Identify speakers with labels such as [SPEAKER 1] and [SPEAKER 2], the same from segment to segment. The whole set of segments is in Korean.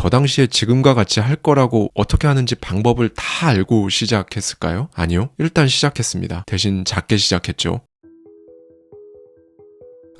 [SPEAKER 1] 저 당시에 지금과 같이 할 거라고 어떻게 하는지 방법을 다 알고 시작했을까요? 아니요. 일단 시작했습니다. 대신 작게 시작했죠.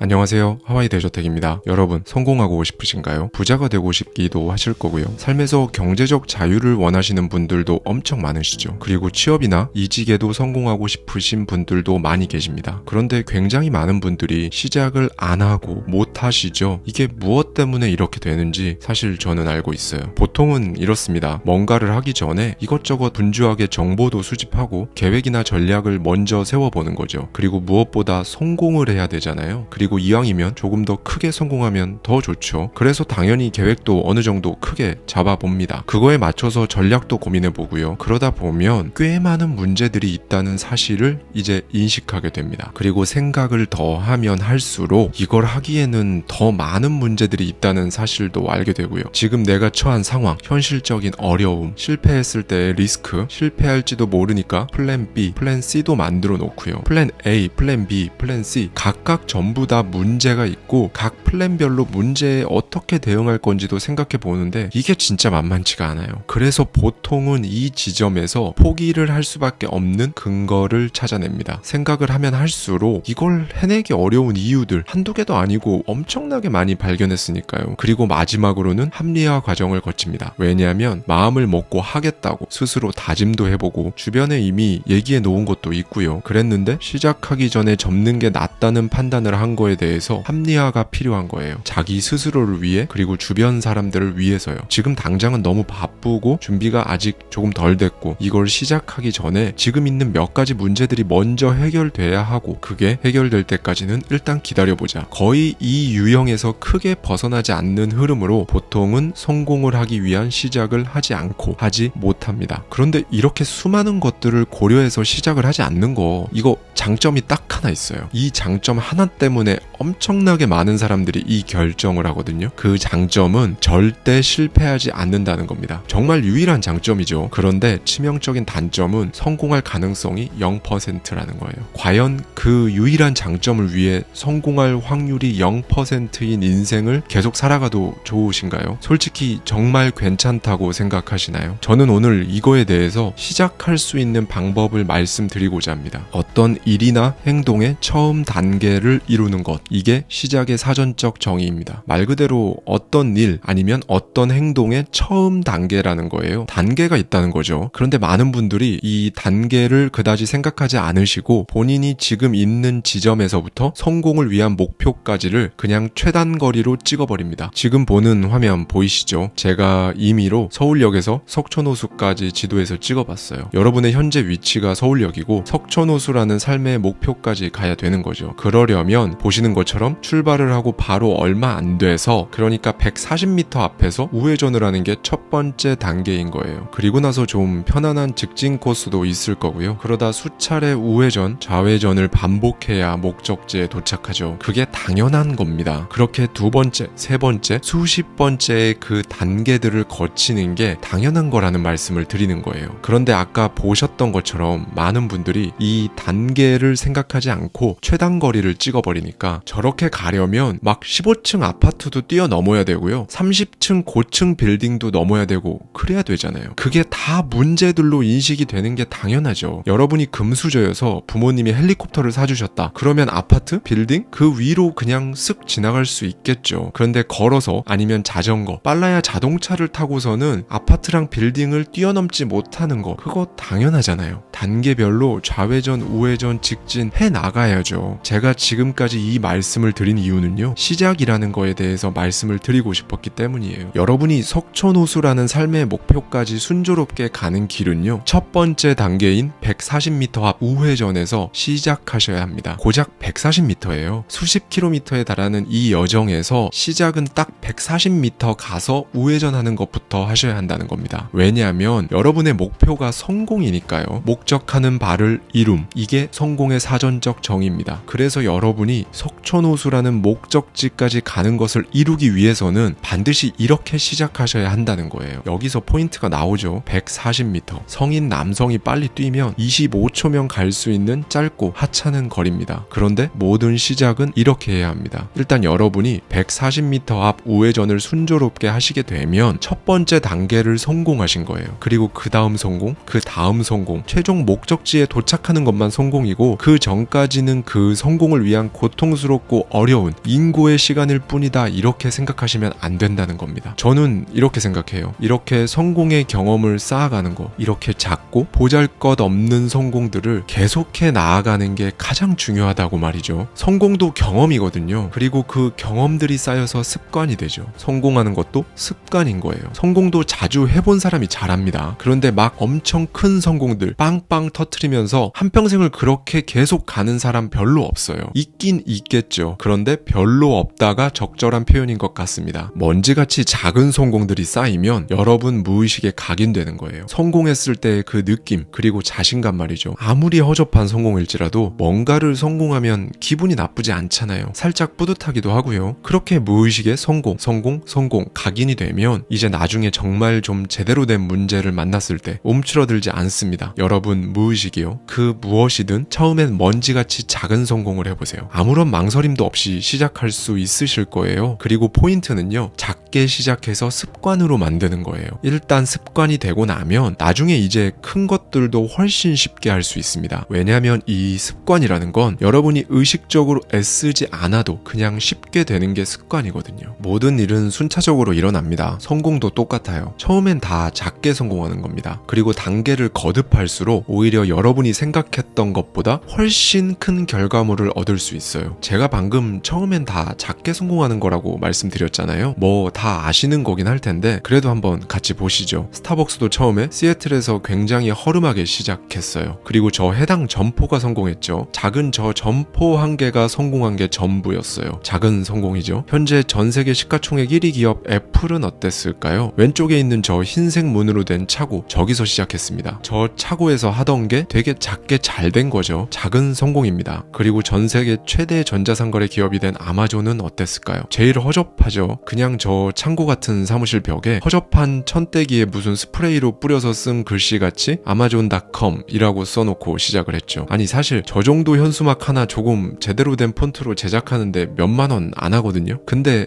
[SPEAKER 1] 안녕하세요. 하와이 대저택입니다. 여러분, 성공하고 싶으신가요? 부자가 되고 싶기도 하실 거고요. 삶에서 경제적 자유를 원하시는 분들도 엄청 많으시죠. 그리고 취업이나 이직에도 성공하고 싶으신 분들도 많이 계십니다. 그런데 굉장히 많은 분들이 시작을 안 하고 못 하시죠. 이게 무엇 때문에 이렇게 되는지 사실 저는 알고 있어요. 보통은 이렇습니다. 뭔가를 하기 전에 이것저것 분주하게 정보도 수집하고 계획이나 전략을 먼저 세워보는 거죠. 그리고 무엇보다 성공을 해야 되잖아요. 그리고 이왕이면 조금 더 크게 성공하면 더 좋죠. 그래서 당연히 계획도 어느 정도 크게 잡아봅니다. 그거에 맞춰서 전략도 고민해보고요. 그러다 보면 꽤 많은 문제들이 있다는 사실을 이제 인식하게 됩니다. 그리고 생각을 더 하면 할수록 이걸 하기에는 더 많은 문제들이 있다는 사실도 알게 되고요. 지금 내가 처한 상황, 현실적인 어려움, 실패했을 때의 리스크, 실패할지도 모르니까 플랜 B, 플랜 C도 만들어 놓고요. 플랜 A, 플랜 B, 플랜 C 각각 전부 다 문제가 있고 각 플랜별로 문제에 어떻게 대응할 건지도 생각해 보는데 이게 진짜 만만치가 않아요. 그래서 보통은 이 지점에서 포기를 할 수밖에 없는 근거를 찾아냅니다. 생각을 하면 할수록 이걸 해내기 어려운 이유들 한두 개도 아니고 엄청나게 많이 발견했으니까요. 그리고 마지막으로는 합리화 과정을 거칩니다. 왜냐하면 마음을 먹고 하겠다고 스스로 다짐도 해보고 주변에 이미 얘기해 놓은 것도 있고요. 그랬는데 시작하기 전에 접는 게 낫다는 판단을 한 거에 대해서 합리화가 필요한 거예요. 자기 스스로를 위해 그리고 주변 사람들을 위해서요. 지금 당장은 너무 바쁘고 준비가 아직 조금 덜 됐고 이걸 시작하기 전에 지금 있는 몇 가지 문제들이 먼저 해결돼야 하고 그게 해결될 때까지는 일단 기다려보자. 거의 이 유형에서 크게 벗어나지 않는 흐름으로 보통은 성공을 하기 위한 시작을 하지 않고 하지 못합니다. 그런데 이렇게 수많은 것들을 고려해서 시작을 하지 않는 거 이거 장점이 딱 하나 있어요. 이 장점 하나 때문에 엄청나게 많은 사람들이 이 결정을 하거든요. 그 장점은 절대 실패하지 않는다는 겁니다. 정말 유일한 장점이죠. 그런데 치명적인 단점은 성공할 가능성이 0%라는 거예요. 과연 그 유일한 장점을 위해 성공할 확률이 0%인 인생을 계속 살아가도 좋으신가요? 솔직히 정말 괜찮다고 생각하시나요? 저는 오늘 이거에 대해서 시작할 수 있는 방법을 말씀드리고자 합니다. 어떤 일이나 행동의 처음 단계를 이루는 것, 이게 시작의 사전적 정의입니다. 말 그대로 어떤 일 아니면 어떤 행동의 처음 단계라는 거예요. 단계가 있다는 거죠. 그런데 많은 분들이 이 단계를 그다지 생각하지 않으시고 본인이 지금 있는 지점에서부터 성공을 위한 목표까지를 그냥 최단거리로 찍어버립니다. 지금 보는 화면 보이시죠? 제가 임의로 서울역에서 석촌호수까지 지도에서 찍어봤어요. 여러분의 현재 위치가 서울역이고 석촌호수라는 삶의 목표까지 가야 되는 거죠. 그러려면 보시는 것처럼 출발을 하고 바로 얼마 안 돼서 그러니까 140m 앞에서 우회전을 하는 게 첫 번째 단계인 거예요. 그리고 나서 좀 편안한 직진 코스도 있을 거고요. 그러다 수차례 우회전, 좌회전을 반복해야 목적지에 도착하죠. 그게 당연한 겁니다. 그렇게 두 번째, 세 번째, 수십 번째의 그 단계들을 거치는 게 당연한 거라는 말씀을 드리는 거예요. 그런데 아까 보셨던 것처럼 많은 분들이 이 단계를 생각하지 않고 최단거리를 찍어버리니까 저렇게 가려면 막 15층 아파트도 뛰어넘어야 되고요. 30층 고층 빌딩도 넘어야 되고 그래야 되잖아요. 그게 다 문제들로 인식이 되는 게 당연하죠. 여러분이 금수저여서 부모님이 헬리콥터를 사주셨다. 그러면 아파트, 빌딩 그 위로 그냥 쓱 지나갈 수 있겠죠. 그런데 걸어서 아니면 자전거, 빨라야 자동차를 타고서는 아파트랑 빌딩을 뛰어넘지 못하는 거 그거 당연하잖아요. 단계별로 좌회전, 우회전, 직진 해나가야죠. 제가 지금까지 이 말씀을 드린 이유는요. 시작이라는 거에 대해서 말씀을 드리고 싶었기 때문이에요. 여러분이 석촌호수라는 삶의 목표까지 순조롭게 가는 길은요. 첫 번째 단계인 140m 앞 우회전에서 시작하셔야 합니다. 고작 140m예요. 수십 킬로미터에 달하는 이 여정에서 시작은 딱 140m 가서 우회전하는 것부터 하셔야 한다는 겁니다. 왜냐하면 여러분의 목표가 성공이니까요. 목적하는 바를 이룸. 이게 성공의 사전적 정의입니다. 그래서 여러분이 석촌호수라는 목적지까지 가는 것을 이루기 위해서는 반드시 이렇게 시작하셔야 한다는 거예요. 여기서 포인트가 나오죠. 140m. 성인 남성이 빨리 뛰면 25초면 갈 수 있는 짧고 하찮은 거리입니다. 그런데 모든 시작은 이렇게 해야 합니다. 일단 여러분이 140m 앞 우회전을 순조롭게 하시게 되면 첫 번째 단계를 성공하신 거예요. 그리고 그 다음 성공, 그 다음 성공, 최종 목적지에 도착하는 것만 성공이고 그 전까지는 그 성공을 위한 고통스럽고 어려운 인고의 시간일 뿐이다. 이렇게 생각하시면 안 된다는 겁니다. 저는 이렇게 생각해요. 이렇게 성공의 경험을 쌓아가는 거, 이렇게 작고 보잘것없는 성공들을 계속해 나아가는 게 가장 중요하다고 말이죠. 성공도 경험이거든요. 그리고 그 경험들이 쌓여서 습관이 되죠. 성공하는 것도 습관인 거예요. 성공도 자주 해본 사람이 잘합니다. 그런데 막 엄청 큰 성공들 빵빵 터트리면서 한평생을 그렇게 계속 가는 사람 별로 없어요. 있긴 있겠죠. 그런데 별로 없다가 적절한 표현인 것 같습니다. 먼지같이 작은 성공들이 쌓이면 여러분 무의식에 각인되는 거예요. 성공했을 때의 그 느낌, 그리고 자신감 말이죠. 아무리 허접한 성공일지라도 뭔가를 성공하면 기분이 나쁘지 않잖아요. 살짝 뿌듯하기도 하고요. 그렇게 무의식에 성공 각인이 되면 이제 나중에 정말 좀 제대로 된 문제를 만났을 때 움츠러들지 않습니다. 여러분 무의식이요. 그 무엇이든 처음엔 먼지같이 작은 성공을 해보세요. 아무런 망설임도 없이 시작할 수 있으실 거예요. 그리고 포인트는요. 작게 시작해서 습관으로 만드는 거예요. 일단 습관이 되고 나면 나중에 이제 큰 것들도 훨씬 쉽게 할 수 있습니다. 왜냐하면 이 습관이라는 건 여러분이 의식적으로 애쓰지 않아도 그냥 쉽게 되는 게 습관이거든요. 모든 일은 순차적으로 일어납니다. 성공도 똑같아요. 처음엔 다 작게 성공하는 겁니다. 그리고 단계를 거듭할수록 오히려 여러분이 생각했던 것보다 훨씬 큰 결과물을 얻을 수 있어요. 제가 방금 처음엔 다 작게 성공하는 거라고 말씀드렸잖아요. 뭐 다 아시는 거긴 할 텐데 그래도 한번 같이 보시죠. 스타벅스도 처음에 시애틀에서 굉장히 허름하게 시작했어요. 그리고 저 해당 점포가 성공했죠. 작은 저 점포 한 개가 성공한 게 전부였어요. 작은 성공이죠. 현재 전 세계 시가총액 1위 기업 애플은 어땠을까요? 왼쪽에 있는 저 흰색 문으로 된 차고, 저기서 시작했습니다. 저 차고에서 하던 게 되게 작게 잘 된 거죠. 작은 성공입니다. 그리고 전 세계 최대 전자상거래 기업이 된 아마존은 어땠을까요? 제일 허접하죠. 그냥 저 창고 같은 사무실 벽에 허접한 천대기에 무슨 스프레이로 뿌려서 쓴 글씨같이 아마존.com 이라고 써놓고 시작을 했죠. 아니 사실 저 정도 현수막 하나 조금 제대로 된 폰트로 제작하는데 몇만 원 안 하거든요. 근데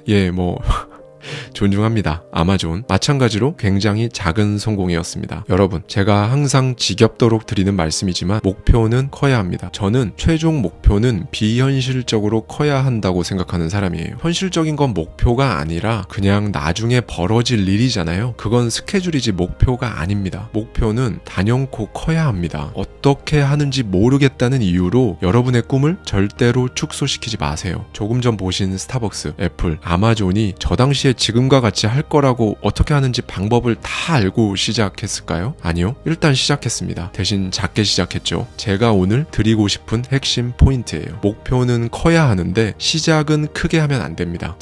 [SPEAKER 1] 존중합니다. 아마존. 마찬가지로 굉장히 작은 성공이었습니다. 여러분, 제가 항상 지겹도록 드리는 말씀이지만 목표는 커야 합니다. 저는 최종 목표는 비현실적으로 커야 한다고 생각하는 사람이에요. 현실적인 건 목표가 아니라 그냥 나중에 벌어질 일이잖아요. 그건 스케줄이지 목표가 아닙니다. 목표는 단연코 커야 합니다. 어떻게 하는지 모르겠다는 이유로 여러분의 꿈을 절대로 축소시키지 마세요. 조금 전 보신 스타벅스, 애플, 아마존이 저 당시에 지금과 같이 할 거라고 어떻게 하는지 방법을 다 알고 시작했을까요? 아니요. 일단 시작했습니다. 대신 작게 시작했죠. 제가 오늘 드리고 싶은 핵심 포인트예요. 목표는 커야 하는데 시작은 크게 하면 안 됩니다.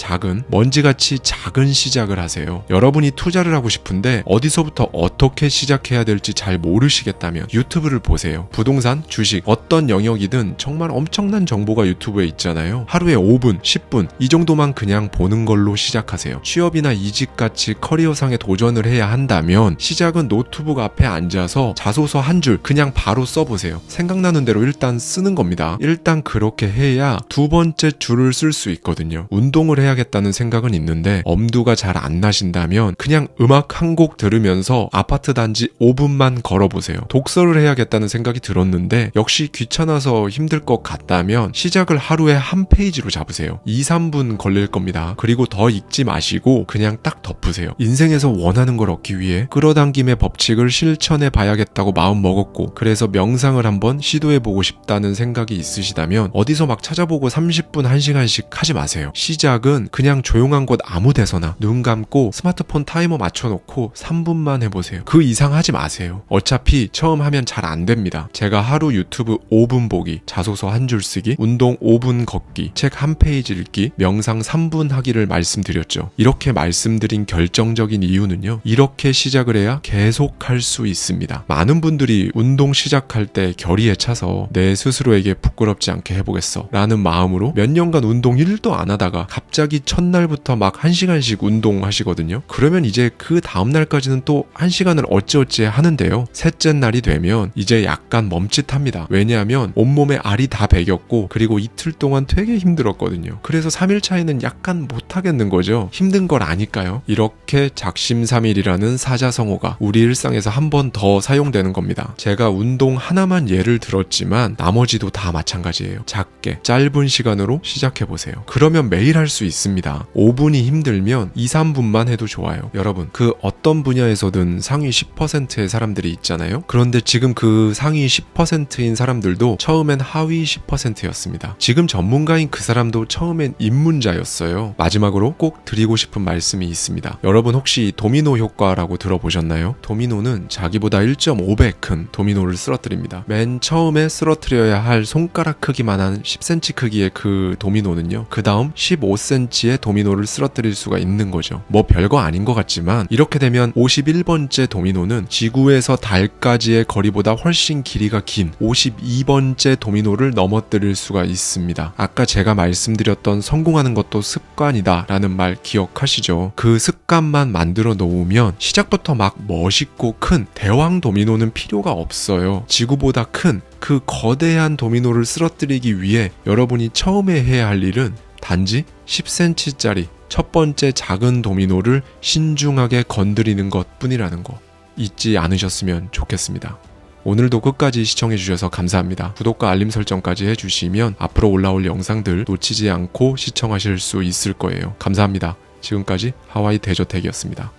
[SPEAKER 1] 먼지같이 작은 시작을 하세요. 여러분이 투자를 하고 싶은데 어디서부터 어떻게 시작해야 될지 잘 모르시겠다면 유튜브를 보세요. 부동산, 주식, 어떤 영역이든 정말 엄청난 정보가 유튜브에 있잖아요. 하루에 5분, 10분 이 정도만 그냥 보는 걸로 시작하세요. 취업이나 이직같이 커리어상에 도전을 해야 한다면 시작은 노트북 앞에 앉아서 자소서 한 줄 그냥 바로 써보세요. 생각나는 대로 일단 쓰는 겁니다. 일단 그렇게 해야 두 번째 줄을 쓸 수 있거든요. 운동을 해야겠다는 생각은 있는데 엄두가 잘 안 나신다면 그냥 음악 한 곡 들으면서 아파트 단지 5분만 걸어보세요. 독서를 해야겠다는 생각이 들었는데 역시 귀찮아서 힘들 것 같다면 시작을 하루에 한 페이지로 잡으세요. 2-3분 걸릴 겁니다. 그리고 더 읽지 마시고 그냥 딱 덮으세요. 인생에서 원하는 걸 얻기 위해 끌어당김의 법칙을 실천해 봐야겠다고 마음 먹었고 그래서 명상을 한번 시도해보고 싶다는 생각이 있으시다면 어디서 막 찾아보고 30분 1시간씩 하지 마세요. 시작은 그냥 조용한 곳 아무 데서나 눈 감고 스마트폰 타이머 맞춰놓고 3분만 해보세요. 그 이상 하지 마세요. 어차피 처음 하면 잘 안 됩니다. 제가 하루 유튜브 5분 보기, 자소서 한 줄 쓰기, 운동 5분 걷기, 책 한 페이지 읽기, 명상 3분 하기를 말씀드렸죠. 이렇게 말씀드린 결정적인 이유는요. 이렇게 시작을 해야 계속할 수 있습니다. 많은 분들이 운동 시작할 때 결의에 차서 내 스스로에게 부끄럽지 않게 해보겠어 라는 마음으로 몇 년간 운동 1도 안 하다가 갑자기 첫날부터 막 1시간씩 운동하시거든요. 그러면 이제 그 다음날까지는 또 1시간을 어찌어찌 하는데요. 셋째 날이 되면 이제 약간 멈칫합니다. 왜냐하면 온몸에 알이 다 배겼고 그리고 이틀 동안 되게 힘들었거든요. 그래서 3일 차에는 약간 못하겠는 거죠. 힘든 걸 아니까요. 이렇게 작심삼일이라는 사자성어가 우리 일상에서 한 번 더 사용되는 겁니다. 제가 운동 하나만 예를 들었지만 나머지도 다 마찬가지예요. 작게 짧은 시간으로 시작해보세요. 그러면 매일 할 수 있습니다. 5분이 힘들면 2, 3분만 해도 좋아요. 여러분, 그 어떤 분야에서든 상위 10%의 사람들이 있잖아요. 그런데 지금 그 상위 10%인 사람들도 처음엔 하위 10%였습니다. 지금 전문가인 그 사람도 처음엔 입문자였어요. 마지막으로 꼭 드리고 싶은 말씀이 있습니다. 여러분 혹시 도미노 효과라고 들어보셨나요? 도미노는 자기보다 1.5배 큰 도미노를 쓰러뜨립니다. 맨 처음에 쓰러뜨려야 할 손가락 크기만한 10cm 크기의 그 도미노는요. 그 다음 15cm의 도미노를 쓰러뜨릴 수가 있는 거죠. 뭐 별거 아닌 것 같지만 이렇게 되면 51번째 도미노는 지구에서 달까지의 거리보다 훨씬 길이가 긴 52번째 도미노를 넘어뜨릴 수가 있습니다. 아까 제가 말씀드렸던 성공하는 것도 습관이다 라는 말 기억하시죠? 그 습관만 만들어 놓으면 시작부터 막 멋있고 큰 대왕 도미노는 필요가 없어요. 지구보다 큰 그 거대한 도미노를 쓰러뜨리기 위해 여러분이 처음에 해야 할 일은 단지 10cm짜리 첫 번째 작은 도미노를 신중하게 건드리는 것 뿐이라는 거 잊지 않으셨으면 좋겠습니다. 오늘도 끝까지 시청해주셔서 감사합니다. 구독과 알림 설정까지 해주시면 앞으로 올라올 영상들 놓치지 않고 시청하실 수 있을 거예요. 감사합니다. 지금까지 하와이 대저택이었습니다.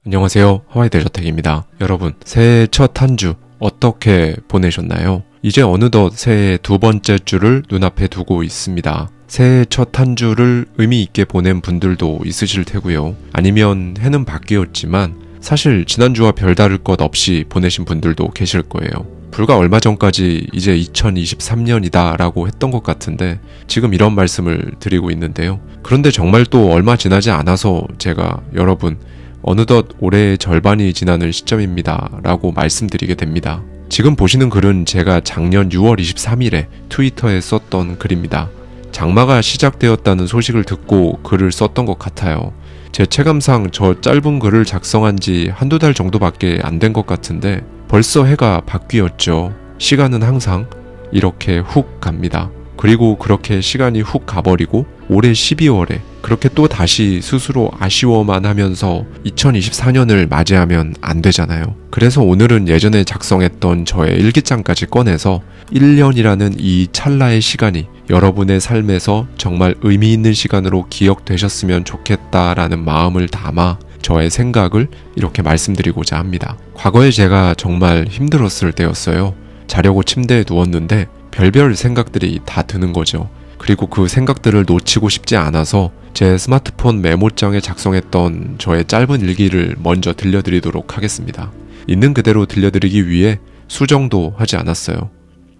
[SPEAKER 1] 안녕하세요. 하와이 대저택입니다. 여러분, 새해 첫 한 주 어떻게 보내셨나요? 이제 어느덧 새해 두 번째 주를 눈앞에 두고 있습니다. 새해 첫 한 주를 의미 있게 보낸 분들도 있으실 테고요. 아니면 해는 바뀌었지만 사실 지난주와 별다를 것 없이 보내신 분들도 계실 거예요. 불과 얼마 전까지 이제 2023년이다 라고 했던 것 같은데 지금 이런 말씀을 드리고 있는데요. 그런데 정말 또 얼마 지나지 않아서 제가 여러분 어느덧 올해의 절반이 지나는 시점입니다 라고 말씀드리게 됩니다. 지금 보시는 글은 제가 작년 6월 23일에 트위터에 썼던 글입니다. 장마가 시작되었다는 소식을 듣고 글을 썼던 것 같아요. 제 체감상 저 짧은 글을 작성한 지 한두 달 정도밖에 안 된 것 같은데 벌써 해가 바뀌었죠. 시간은 항상 이렇게 훅 갑니다. 그리고 그렇게 시간이 훅 가버리고 올해 12월에 그렇게 또 다시 스스로 아쉬워만 하면서 2024년을 맞이하면 안 되잖아요. 그래서 오늘은 예전에 작성했던 저의 일기장까지 꺼내서 1년이라는 이 찰나의 시간이 여러분의 삶에서 정말 의미 있는 시간으로 기억되셨으면 좋겠다라는 마음을 담아 저의 생각을 이렇게 말씀드리고자 합니다. 과거에 제가 정말 힘들었을 때였어요. 자려고 침대에 누웠는데 별별 생각들이 다 드는 거죠. 그리고 그 생각들을 놓치고 싶지 않아서 제 스마트폰 메모장에 작성했던 저의 짧은 일기를 먼저 들려드리도록 하겠습니다. 있는 그대로 들려드리기 위해 수정도 하지 않았어요.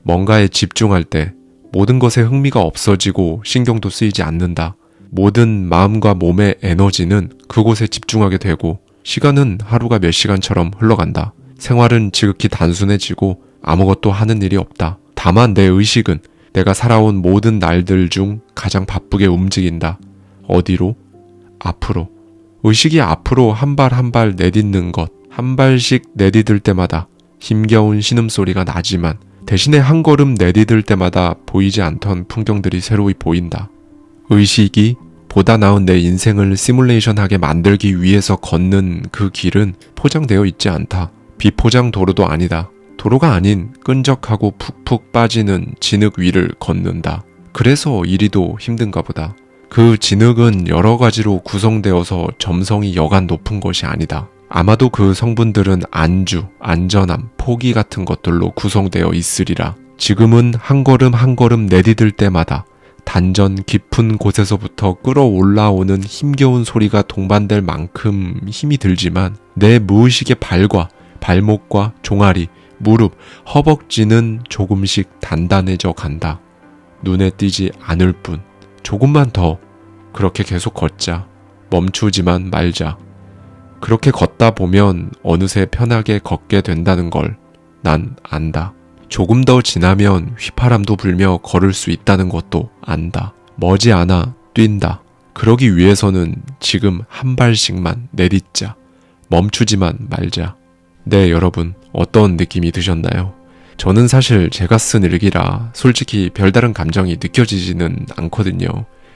[SPEAKER 1] 뭔가에 집중할 때 모든 것에 흥미가 없어지고 신경도 쓰이지 않는다. 모든 마음과 몸의 에너지는 그곳에 집중하게 되고 시간은 하루가 몇 시간처럼 흘러간다. 생활은 지극히 단순해지고 아무것도 하는 일이 없다. 다만 내 의식은 내가 살아온 모든 날들 중 가장 바쁘게 움직인다. 어디로? 앞으로. 의식이 앞으로 한 발 한 발 내딛는 것. 한 발씩 내디딜 때마다 힘겨운 신음소리가 나지만 대신에 한 걸음 내디딜 때마다 보이지 않던 풍경들이 새로이 보인다. 의식이 보다 나은 내 인생을 시뮬레이션하게 만들기 위해서 걷는 그 길은 포장되어 있지 않다. 비포장 도로도 아니다. 도로가 아닌 끈적하고 푹푹 빠지는 진흙 위를 걷는다. 그래서 이리도 힘든가 보다. 그 진흙은 여러 가지로 구성되어서 점성이 여간 높은 것이 아니다. 아마도 그 성분들은 안주, 안전함, 포기 같은 것들로 구성되어 있으리라. 지금은 한 걸음 한 걸음 내디딜 때마다 단전 깊은 곳에서부터 끌어올라오는 힘겨운 소리가 동반될 만큼 힘이 들지만 내 무의식의 발과 발목과 종아리, 무릎, 허벅지는 조금씩 단단해져 간다. 눈에 띄지 않을 뿐. 조금만 더. 그렇게 계속 걷자. 멈추지만 말자. 그렇게 걷다 보면 어느새 편하게 걷게 된다는 걸 난 안다. 조금 더 지나면 휘파람도 불며 걸을 수 있다는 것도 안다. 머지않아 뛴다. 그러기 위해서는 지금 한 발씩만 내딛자. 멈추지만 말자. 네, 여러분, 어떤 느낌이 드셨나요? 저는 사실 제가 쓴 일기라 솔직히 별다른 감정이 느껴지지는 않거든요.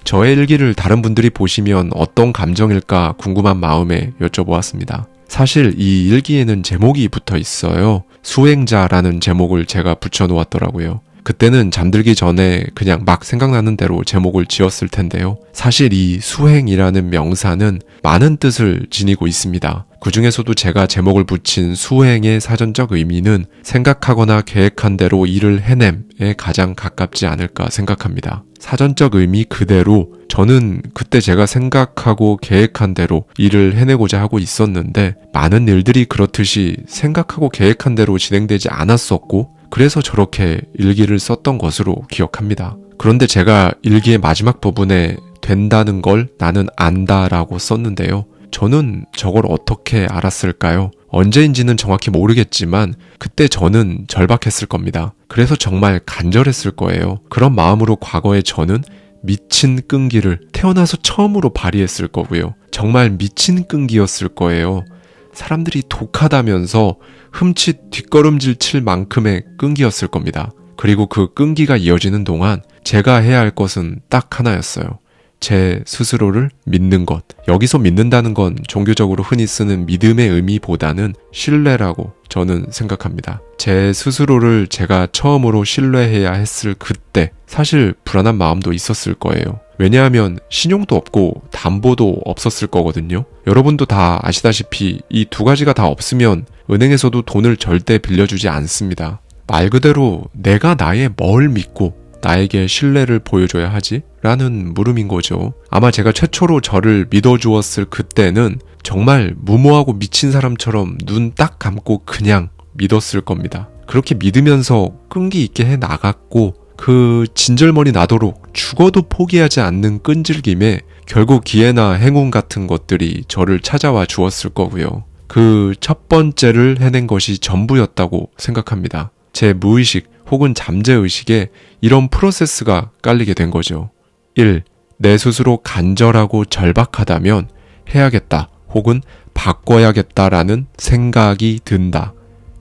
[SPEAKER 1] 저의 일기를 다른 분들이 보시면 어떤 감정일까 궁금한 마음에 여쭤보았습니다. 사실 이 일기에는 제목이 붙어 있어요. 수행자라는 제목을 제가 붙여놓았더라고요. 그때는 잠들기 전에 그냥 막 생각나는 대로 제목을 지었을 텐데요. 사실 이 수행이라는 명사는 많은 뜻을 지니고 있습니다. 그 중에서도 제가 제목을 붙인 수행의 사전적 의미는 생각하거나 계획한 대로 일을 해냄에 가장 가깝지 않을까 생각합니다. 사전적 의미 그대로 저는 그때 제가 생각하고 계획한 대로 일을 해내고자 하고 있었는데 많은 일들이 그렇듯이 생각하고 계획한 대로 진행되지 않았었고 그래서 저렇게 일기를 썼던 것으로 기억합니다. 그런데 제가 일기의 마지막 부분에 된다는 걸 나는 안다라고 썼는데요. 저는 저걸 어떻게 알았을까요? 언제인지는 정확히 모르겠지만 그때 저는 절박했을 겁니다. 그래서 정말 간절했을 거예요. 그런 마음으로 과거에 저는 미친 끈기를 태어나서 처음으로 발휘했을 거고요. 정말 미친 끈기였을 거예요. 사람들이 독하다면서 흠칫 뒷걸음질 칠 만큼의 끈기였을 겁니다. 그리고 그 끈기가 이어지는 동안 제가 해야 할 것은 딱 하나였어요. 제 스스로를 믿는 것. 여기서 믿는다는 건 종교적으로 흔히 쓰는 믿음의 의미보다는 신뢰라고 저는 생각합니다. 제 스스로를 제가 처음으로 신뢰해야 했을 그때 사실 불안한 마음도 있었을 거예요. 왜냐하면 신용도 없고 담보도 없었을 거거든요. 여러분도 다 아시다시피 이 두 가지가 다 없으면 은행에서도 돈을 절대 빌려주지 않습니다. 말 그대로 내가 나의 뭘 믿고 나에게 신뢰를 보여줘야 하지? 라는 물음인 거죠. 아마 제가 최초로 저를 믿어주었을 그때는 정말 무모하고 미친 사람처럼 눈 딱 감고 그냥 믿었을 겁니다. 그렇게 믿으면서 끈기 있게 해 나갔고 그 진절머리 나도록 죽어도 포기하지 않는 끈질김에 결국 기회나 행운 같은 것들이 저를 찾아와 주었을 거고요. 그 첫 번째를 해낸 것이 전부였다고 생각합니다. 제 무의식 혹은 잠재의식에 이런 프로세스가 깔리게 된 거죠. 1. 내 스스로 간절하고 절박하다면 해야겠다 혹은 바꿔야겠다라는 생각이 든다.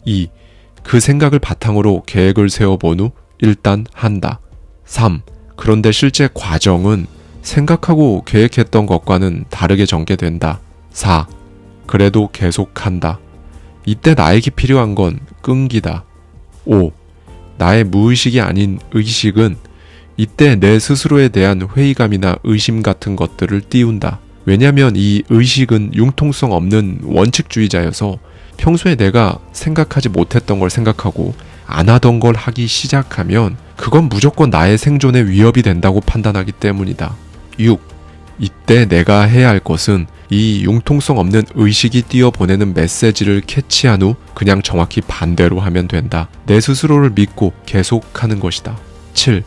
[SPEAKER 1] 2. 그 생각을 바탕으로 계획을 세워본 후 일단 한다. 3. 그런데 실제 과정은 생각하고 계획했던 것과는 다르게 전개된다. 4. 그래도 계속한다. 이때 나에게 필요한 건 끈기다. 5. 나의 무의식이 아닌 의식은 이때 내 스스로에 대한 회의감이나 의심 같은 것들을 띄운다. 왜냐면 이 의식은 융통성 없는 원칙주의자여서 평소에 내가 생각하지 못했던 걸 생각하고 안 하던 걸 하기 시작하면 그건 무조건 나의 생존에 위협이 된다고 판단하기 때문이다. 6. 이때 내가 해야 할 것은 이 융통성 없는 의식이 띄어보내는 메시지를 캐치한 후 그냥 정확히 반대로 하면 된다. 내 스스로를 믿고 계속하는 것이다. 7.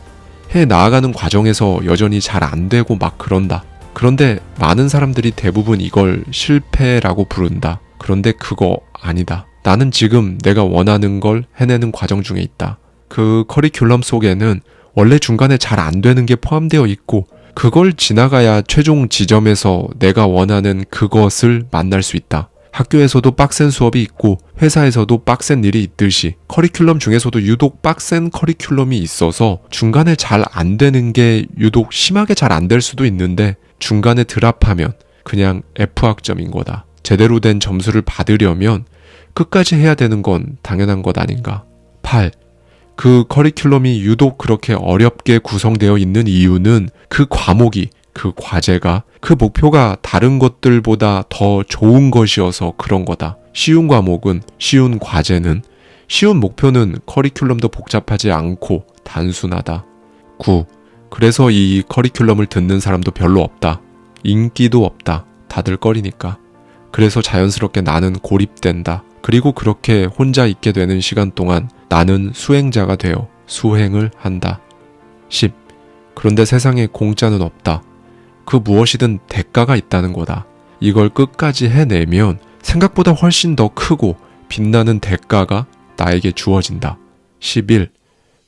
[SPEAKER 1] 해 나아가는 과정에서 여전히 잘 안 되고 막 그런다. 그런데 많은 사람들이 대부분 이걸 실패라고 부른다. 그런데 그거 아니다. 나는 지금 내가 원하는 걸 해내는 과정 중에 있다. 그 커리큘럼 속에는 원래 중간에 잘 안 되는 게 포함되어 있고 그걸 지나가야 최종 지점에서 내가 원하는 그것을 만날 수 있다. 학교에서도 빡센 수업이 있고 회사에서도 빡센 일이 있듯이 커리큘럼 중에서도 유독 빡센 커리큘럼이 있어서 중간에 잘 안 되는 게 유독 심하게 잘 안 될 수도 있는데 중간에 드랍하면 그냥 F학점인 거다. 제대로 된 점수를 받으려면 끝까지 해야 되는 건 당연한 것 아닌가. 8. 그 커리큘럼이 유독 그렇게 어렵게 구성되어 있는 이유는 그 과목이, 그 과제가, 그 목표가 다른 것들보다 더 좋은 것이어서 그런 거다. 쉬운 과목은, 쉬운 과제는, 쉬운 목표는 커리큘럼도 복잡하지 않고 단순하다. 9. 그래서 이 커리큘럼을 듣는 사람도 별로 없다. 인기도 없다. 다들 꺼리니까. 그래서 자연스럽게 나는 고립된다. 그리고 그렇게 혼자 있게 되는 시간 동안 나는 수행자가 되어 수행을 한다. 10. 그런데 세상에 공짜는 없다. 그 무엇이든 대가가 있다는 거다. 이걸 끝까지 해내면 생각보다 훨씬 더 크고 빛나는 대가가 나에게 주어진다. 11.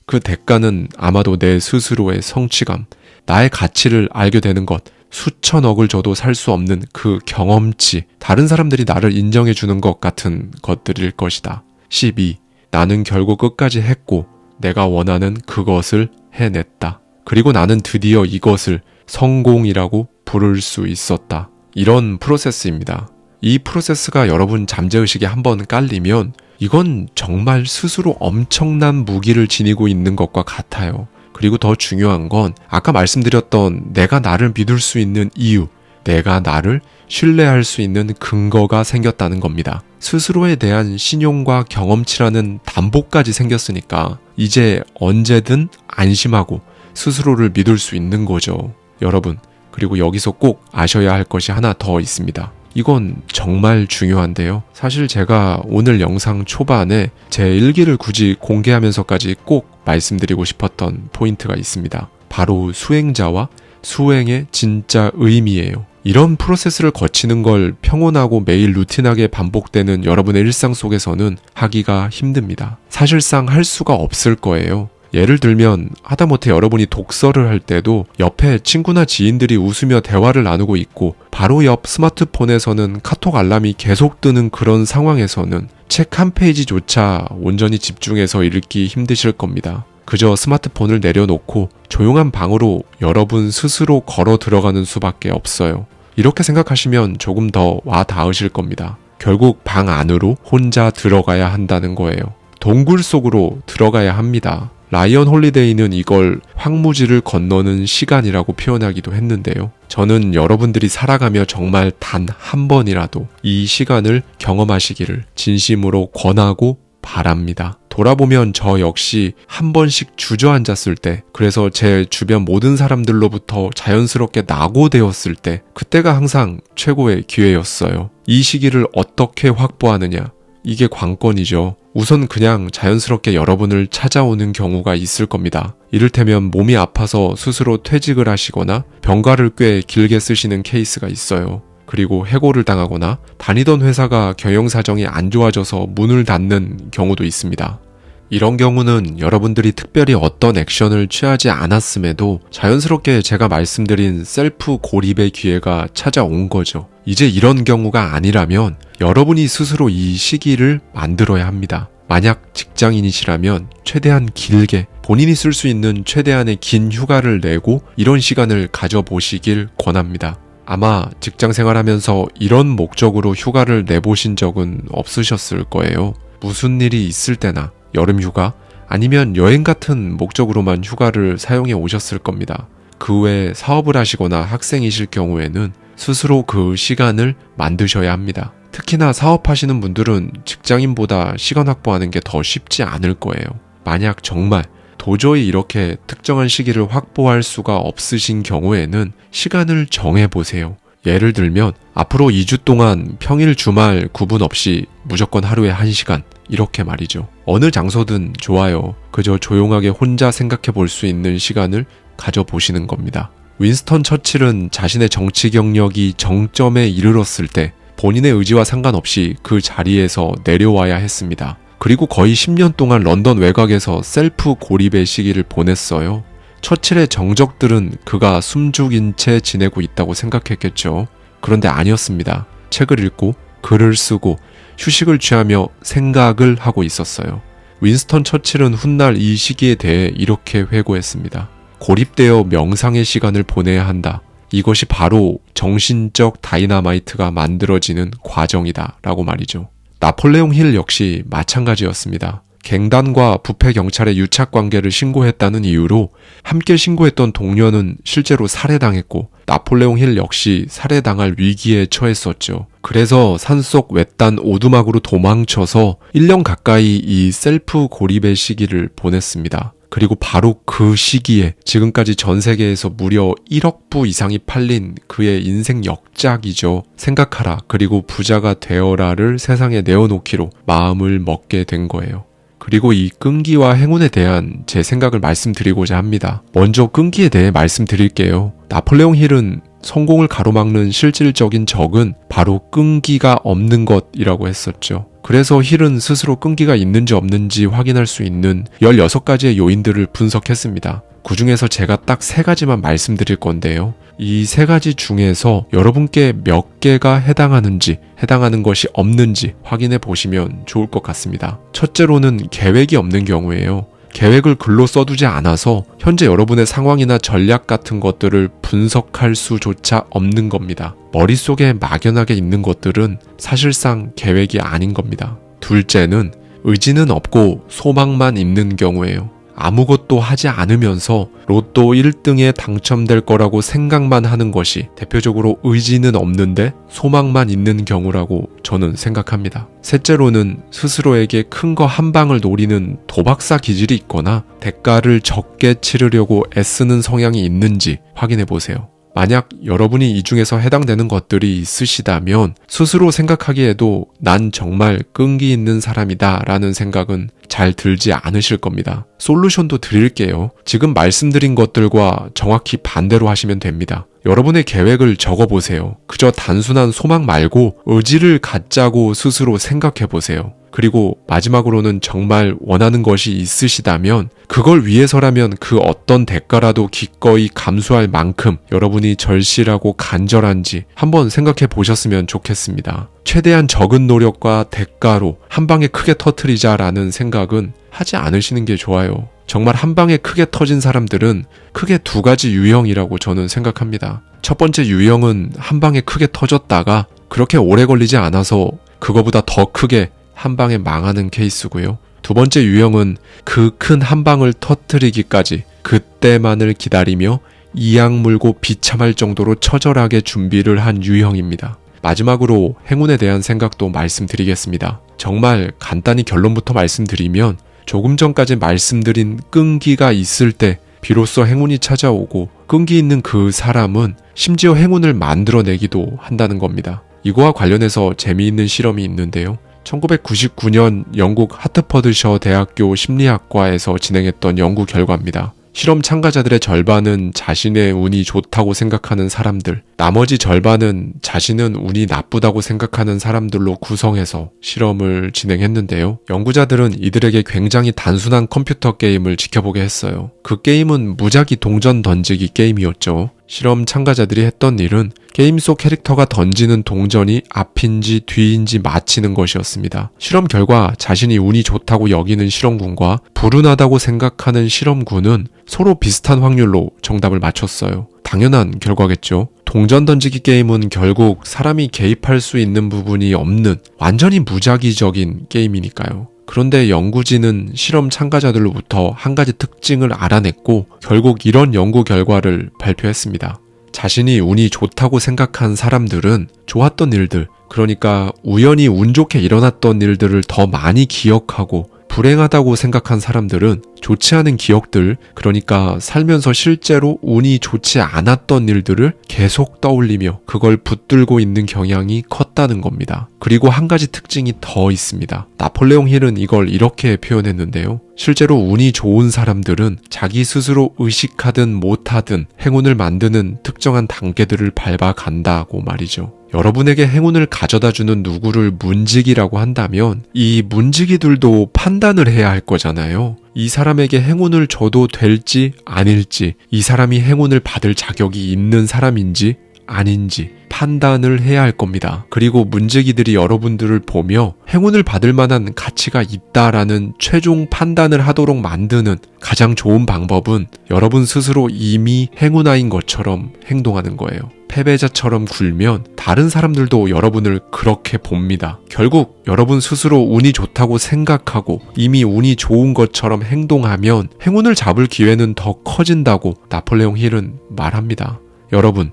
[SPEAKER 1] 그 대가는 아마도 내 스스로의 성취감, 나의 가치를 알게 되는 것, 수천억을 줘도 살 수 없는 그 경험치, 다른 사람들이 나를 인정해주는 것 같은 것들일 것이다. 12. 나는 결국 끝까지 했고 내가 원하는 그것을 해냈다. 그리고 나는 드디어 이것을 성공이라고 부를 수 있었다. 이런 프로세스입니다. 이 프로세스가 여러분 잠재의식에 한번 깔리면 이건 정말 스스로 엄청난 무기를 지니고 있는 것과 같아요. 그리고 더 중요한 건 아까 말씀드렸던 내가 나를 믿을 수 있는 이유, 내가 나를 신뢰할 수 있는 근거가 생겼다는 겁니다. 스스로에 대한 신용과 경험치라는 담보까지 생겼으니까 이제 언제든 안심하고 스스로를 믿을 수 있는 거죠. 여러분, 그리고 여기서 꼭 아셔야 할 것이 하나 더 있습니다. 이건 정말 중요한데요. 사실 제가 오늘 영상 초반에 제 일기를 굳이 공개하면서까지 꼭 말씀드리고 싶었던 포인트가 있습니다. 바로 수행자와 수행의 진짜 의미예요. 이런 프로세스를 거치는 걸 평온하고 매일 루틴하게 반복되는 여러분의 일상 속에서는 하기가 힘듭니다. 사실상 할 수가 없을 거예요. 예를 들면 하다못해 여러분이 독서를 할 때도 옆에 친구나 지인들이 웃으며 대화를 나누고 있고 바로 옆 스마트폰에서는 카톡 알람이 계속 뜨는 그런 상황에서는 책 한 페이지조차 온전히 집중해서 읽기 힘드실 겁니다. 그저 스마트폰을 내려놓고 조용한 방으로 여러분 스스로 걸어 들어가는 수밖에 없어요. 이렇게 생각하시면 조금 더 와 닿으실 겁니다. 결국 방 안으로 혼자 들어가야 한다는 거예요. 동굴 속으로 들어가야 합니다. 라이언 홀리데이는 이걸 황무지를 건너는 시간이라고 표현하기도 했는데요. 저는 여러분들이 살아가며 정말 단 한 번이라도 이 시간을 경험하시기를 진심으로 권하고 바랍니다. 돌아보면 저 역시 한 번씩 주저앉았을 때, 그래서 제 주변 모든 사람들로부터 자연스럽게 낙오되었을 때, 그때가 항상 최고의 기회였어요. 이 시기를 어떻게 확보하느냐? 이게 관건이죠. 우선 그냥 자연스럽게 여러분을 찾아오는 경우가 있을 겁니다. 이를테면 몸이 아파서 스스로 퇴직을 하시거나 병가를 꽤 길게 쓰시는 케이스가 있어요. 그리고 해고를 당하거나 다니던 회사가 경영사정이 안 좋아져서 문을 닫는 경우도 있습니다. 이런 경우는 여러분들이 특별히 어떤 액션을 취하지 않았음에도 자연스럽게 제가 말씀드린 셀프 고립의 기회가 찾아온 거죠. 이제 이런 경우가 아니라면 여러분이 스스로 이 시기를 만들어야 합니다. 만약 직장인이시라면 최대한 길게 본인이 쓸 수 있는 최대한의 긴 휴가를 내고 이런 시간을 가져보시길 권합니다. 아마 직장 생활하면서 이런 목적으로 휴가를 내보신 적은 없으셨을 거예요. 무슨 일이 있을 때나 여름 휴가 아니면 여행 같은 목적으로만 휴가를 사용해 오셨을 겁니다. 그 외에 사업을 하시거나 학생이실 경우에는 스스로 그 시간을 만드셔야 합니다. 특히나 사업하시는 분들은 직장인보다 시간 확보하는 게 더 쉽지 않을 거예요. 만약 정말 도저히 이렇게 특정한 시기를 확보할 수가 없으신 경우에는 시간을 정해보세요. 예를 들면 앞으로 2주 동안 평일 주말 구분 없이 무조건 하루에 1시간 이렇게 말이죠. 어느 장소든 좋아요. 그저 조용하게 혼자 생각해 볼 수 있는 시간을 가져보시는 겁니다. 윈스턴 처칠은 자신의 정치 경력이 정점에 이르렀을 때 본인의 의지와 상관없이 그 자리에서 내려와야 했습니다. 그리고 거의 10년 동안 런던 외곽에서 셀프 고립의 시기를 보냈어요. 처칠의 정적들은 그가 숨죽인 채 지내고 있다고 생각했겠죠. 그런데 아니었습니다. 책을 읽고 글을 쓰고 휴식을 취하며 생각을 하고 있었어요. 윈스턴 처칠은 훗날 이 시기에 대해 이렇게 회고했습니다. 고립되어 명상의 시간을 보내야 한다. 이것이 바로 정신적 다이나마이트가 만들어지는 과정이다 라고 말이죠. 나폴레옹 힐 역시 마찬가지였습니다. 갱단과 부패 경찰의 유착 관계를 신고했다는 이유로 함께 신고했던 동료는 실제로 살해당했고 나폴레옹 힐 역시 살해당할 위기에 처했었죠. 그래서 산속 외딴 오두막으로 도망쳐서 1년 가까이 이 셀프 고립의 시기를 보냈습니다. 그리고 바로 그 시기에 지금까지 전 세계에서 무려 1억 부 이상이 팔린 그의 인생 역작이죠. 생각하라 그리고 부자가 되어라를 세상에 내어놓기로 마음을 먹게 된 거예요. 그리고 이 끈기와 행운에 대한 제 생각을 말씀드리고자 합니다. 먼저 끈기에 대해 말씀드릴게요. 나폴레옹 힐은 성공을 가로막는 실질적인 적은 바로 끈기가 없는 것이라고 했었죠. 그래서 힐은 스스로 끈기가 있는지 없는지 확인할 수 있는 16가지의 요인들을 분석했습니다. 그 중에서 제가 딱 3가지만 말씀드릴 건데요. 이 3가지 중에서 여러분께 몇 개가 해당하는 것이 없는지 확인해 보시면 좋을 것 같습니다. 첫째로는 계획이 없는 경우예요. 계획을 글로 써두지 않아서 현재 여러분의 상황이나 전략 같은 것들을 분석할 수조차 없는 겁니다. 머릿속에 막연하게 있는 것들은 사실상 계획이 아닌 겁니다. 둘째는 의지는 없고 소망만 있는 경우예요. 아무것도 하지 않으면서 로또 1등에 당첨될 거라고 생각만 하는 것이 대표적으로 의지는 없는데 소망만 있는 경우라고 저는 생각합니다. 셋째로는 스스로에게 큰 거 한 방을 노리는 도박사 기질이 있거나 대가를 적게 치르려고 애쓰는 성향이 있는지 확인해 보세요. 만약 여러분이 이 중에서 해당되는 것들이 있으시다면 스스로 생각하기에도 난 정말 끈기 있는 사람이다 라는 생각은 잘 들지 않으실 겁니다. 솔루션도 드릴게요. 지금 말씀드린 것들과 정확히 반대로 하시면 됩니다. 여러분의 계획을 적어보세요. 그저 단순한 소망 말고 의지를 갖자고 스스로 생각해보세요. 그리고 마지막으로는 정말 원하는 것이 있으시다면 그걸 위해서라면 그 어떤 대가라도 기꺼이 감수할 만큼 여러분이 절실하고 간절한지 한번 생각해 보셨으면 좋겠습니다. 최대한 적은 노력과 대가로 한 방에 크게 터뜨리자라는 생각은 하지 않으시는 게 좋아요. 정말 한 방에 크게 터진 사람들은 크게 2가지 유형이라고 저는 생각합니다. 첫 번째 유형은 한 방에 크게 터졌다가 그렇게 오래 걸리지 않아서 그거보다 더 크게 한 방에 망하는 케이스고요. 두 번째 유형은 그 큰 한 방을 터뜨리기까지 그때만을 기다리며 이악 물고 비참할 정도로 처절하게 준비를 한 유형입니다. 마지막으로 행운에 대한 생각도 말씀드리겠습니다. 정말 간단히 결론부터 말씀드리면 조금 전까지 말씀드린 끈기가 있을 때 비로소 행운이 찾아오고 끈기 있는 그 사람은 심지어 행운을 만들어내기도 한다는 겁니다. 이거와 관련해서 재미있는 실험이 있는데요. 1999년 영국 하트퍼드셔 대학교 심리학과에서 진행했던 연구 결과입니다. 실험 참가자들의 절반은 자신의 운이 좋다고 생각하는 사람들, 나머지 절반은 자신은 운이 나쁘다고 생각하는 사람들로 구성해서 실험을 진행했는데요. 연구자들은 이들에게 굉장히 단순한 컴퓨터 게임을 지켜보게 했어요. 그 게임은 무작위 동전 던지기 게임이었죠. 실험 참가자들이 했던 일은 게임 속 캐릭터가 던지는 동전이 앞인지 뒤인지 맞히는 것이었습니다. 실험 결과 자신이 운이 좋다고 여기는 실험군과 불운하다고 생각하는 실험군은 서로 비슷한 확률로 정답을 맞췄어요. 당연한 결과겠죠. 동전 던지기 게임은 결국 사람이 개입할 수 있는 부분이 없는 완전히 무작위적인 게임이니까요. 그런데 연구진은 실험 참가자들로부터 한 가지 특징을 알아냈고 결국 이런 연구 결과를 발표했습니다. 자신이 운이 좋다고 생각한 사람들은 좋았던 일들, 그러니까 우연히 운 좋게 일어났던 일들을 더 많이 기억하고 불행하다고 생각한 사람들은 좋지 않은 기억들, 그러니까 살면서 실제로 운이 좋지 않았던 일들을 계속 떠올리며 그걸 붙들고 있는 경향이 컸다는 겁니다. 그리고 한 가지 특징이 더 있습니다. 나폴레옹 힐은 이걸 이렇게 표현했는데요. 실제로 운이 좋은 사람들은 자기 스스로 의식하든 못하든 행운을 만드는 특정한 단계들을 밟아간다고 말이죠. 여러분에게 행운을 가져다주는 누구를 문지기라고 한다면 이 문지기들도 판단을 해야 할 거잖아요. 이 사람에게 행운을 줘도 될지 아닐지, 이 사람이 행운을 받을 자격이 있는 사람인지 아닌지 판단을 해야 할 겁니다. 그리고 문지기들이 여러분들을 보며 행운을 받을 만한 가치가 있다라는 최종 판단을 하도록 만드는 가장 좋은 방법은 여러분 스스로 이미 행운아인 것처럼 행동하는 거예요. 패배자처럼 굴면 다른 사람들도 여러분을 그렇게 봅니다. 결국 여러분 스스로 운이 좋다고 생각하고 이미 운이 좋은 것처럼 행동하면 행운을 잡을 기회는 더 커진다고 나폴레옹 힐은 말합니다. 여러분,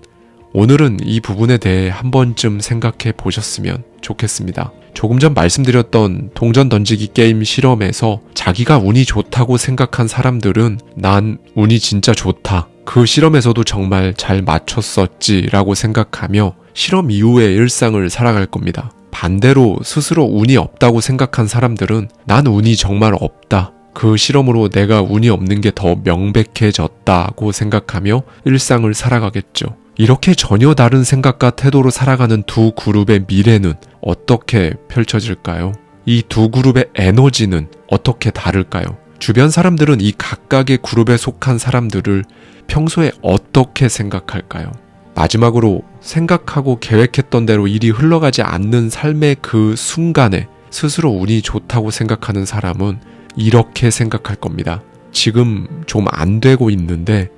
[SPEAKER 1] 오늘은 이 부분에 대해 한 번쯤 생각해 보셨으면 좋겠습니다. 조금 전 말씀드렸던 동전 던지기 게임 실험에서 자기가 운이 좋다고 생각한 사람들은 난 운이 진짜 좋다, 그 실험에서도 정말 잘 맞췄었지 라고 생각하며 실험 이후의 일상을 살아갈 겁니다. 반대로 스스로 운이 없다고 생각한 사람들은 난 운이 정말 없다, 그 실험으로 내가 운이 없는 게 더 명백해졌다고 생각하며 일상을 살아가겠죠. 이렇게 전혀 다른 생각과 태도로 살아가는 두 그룹의 미래는 어떻게 펼쳐질까요? 이 두 그룹의 에너지는 어떻게 다를까요? 주변 사람들은 이 각각의 그룹에 속한 사람들을 평소에 어떻게 생각할까요? 마지막으로 생각하고 계획했던 대로 일이 흘러가지 않는 삶의 그 순간에 스스로 운이 좋다고 생각하는 사람은 이렇게 생각할 겁니다. 지금 좀 안 되고 있는데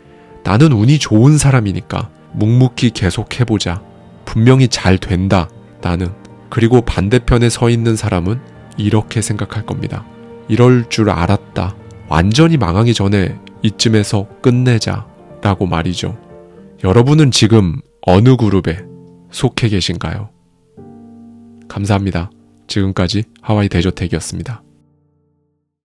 [SPEAKER 1] 나는 운이 좋은 사람이니까 묵묵히 계속 해보자. 분명히 잘 된다. 나는. 그리고 반대편에 서 있는 사람은 이렇게 생각할 겁니다. 이럴 줄 알았다. 완전히 망하기 전에 이쯤에서 끝내자. 라고 말이죠. 여러분은 지금 어느 그룹에 속해 계신가요? 감사합니다. 지금까지 하와이 대저택이었습니다.